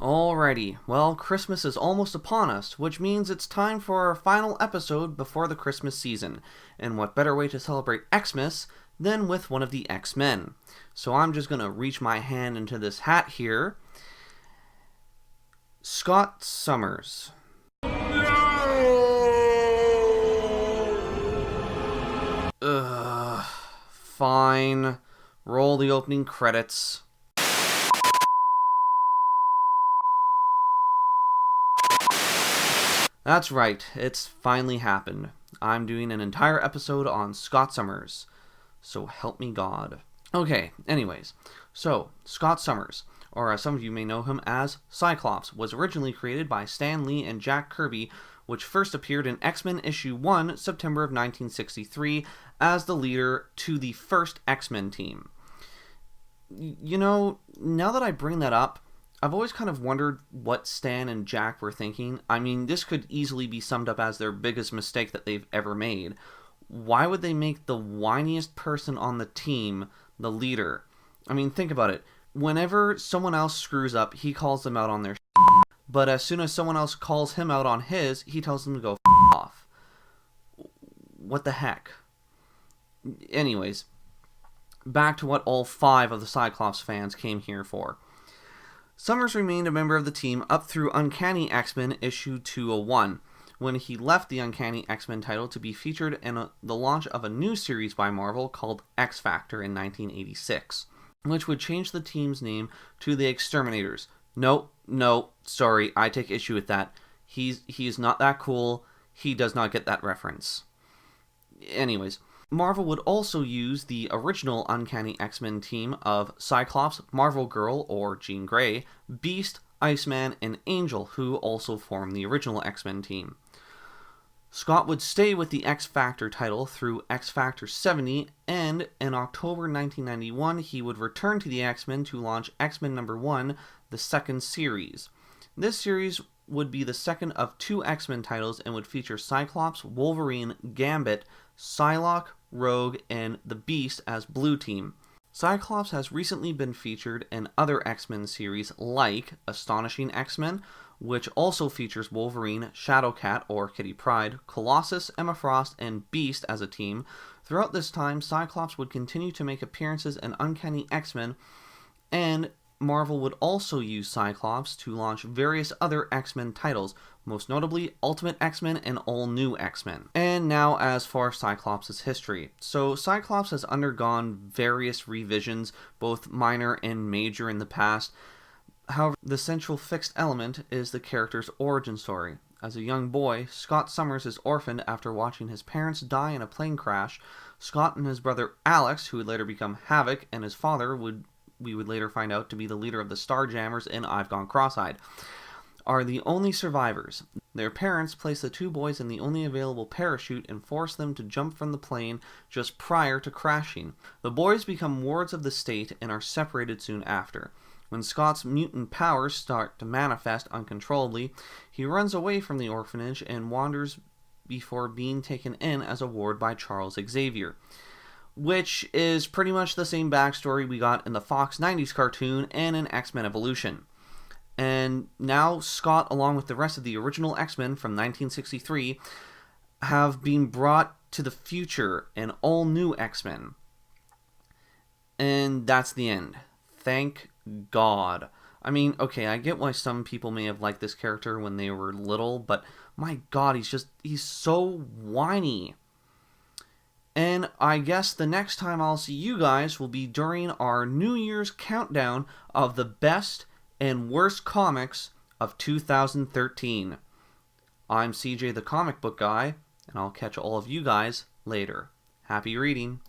Alrighty, well, Christmas is almost upon us, which means it's time for our final episode before the Christmas season. And what better way to celebrate Xmas than with one of the X-Men? So I'm just going to reach my hand into this hat here. Scott Summers. Ugh, fine. Roll the opening credits. That's right, it's finally happened. I'm doing an entire episode on Scott Summers. So help me God. Okay, anyways. So, Scott Summers, or as some of you may know him as Cyclops, was originally created by Stan Lee and Jack Kirby, which first appeared in X-Men issue 1, September of 1963, as the leader to the first X-Men team. You know, now that I bring that up, I've always kind of wondered what Stan and Jack were thinking. I mean, this could easily be summed up as their biggest mistake that they've ever made. Why would they make the whiniest person on the team the leader? I mean, think about it. Whenever someone else screws up, he calls them out on their shit. But as soon as someone else calls him out on his, he tells them to go off. What the heck? Anyways, back to what all 5 of the Cyclops fans came here for. Summers remained a member of the team up through Uncanny X-Men issue 201, when he left the Uncanny X-Men title to be featured in the launch of a new series by Marvel called XFactor in 1986, which would change the team's name to the Exterminators. No, sorry, I take issue with that. He's not that cool. He does not get that reference. Anyways, Marvel would also use the original Uncanny X-Men team of Cyclops, Marvel Girl or Jean Grey, Beast, Iceman, and Angel, who also formed the original X-Men team. Scott would stay with the X-Factor title through X-Factor 70, and in October 1991 he would return to the X-Men to launch X-Men #1, the second series. This series would be the second of 2 X-Men titles and would feature Cyclops, Wolverine, Gambit, Psylocke, Rogue, and the Beast as Blue Team. Cyclops has recently been featured in other X-Men series like Astonishing X-Men, which also features Wolverine, Shadowcat or Kitty Pryde, Colossus, Emma Frost, and Beast as a team. Throughout this time, Cyclops would continue to make appearances in Uncanny X-Men, and Marvel would also use Cyclops to launch various other X-Men titles, most notably Ultimate X-Men and All New X-Men. And now as for Cyclops' history. So Cyclops has undergone various revisions, both minor and major in the past. However, the central fixed element is the character's origin story. As a young boy, Scott Summers is orphaned after watching his parents die in a plane crash. Scott and his brother Alex, who would later become Havoc, and his father we would later find out to be the leader of the Starjammers in I've Gone Cross-Eyed, are the only survivors. Their parents place the 2 boys in the only available parachute and force them to jump from the plane just prior to crashing. The boys become wards of the state and are separated soon after. When Scott's mutant powers start to manifest uncontrollably, he runs away from the orphanage and wanders before being taken in as a ward by Charles Xavier, which is pretty much the same backstory we got in the Fox 90s cartoon and in X-Men Evolution. And now Scott, along with the rest of the original X-Men from 1963, have been brought to the future in all new X-Men. And that's the end. Thank God. I mean, okay, I get why some people may have liked this character when they were little, but my God, he's so whiny. And I guess the next time I'll see you guys will be during our New Year's countdown of the best and worst comics of 2013. I'm CJ the Comic Book Guy, and I'll catch all of you guys later. Happy reading.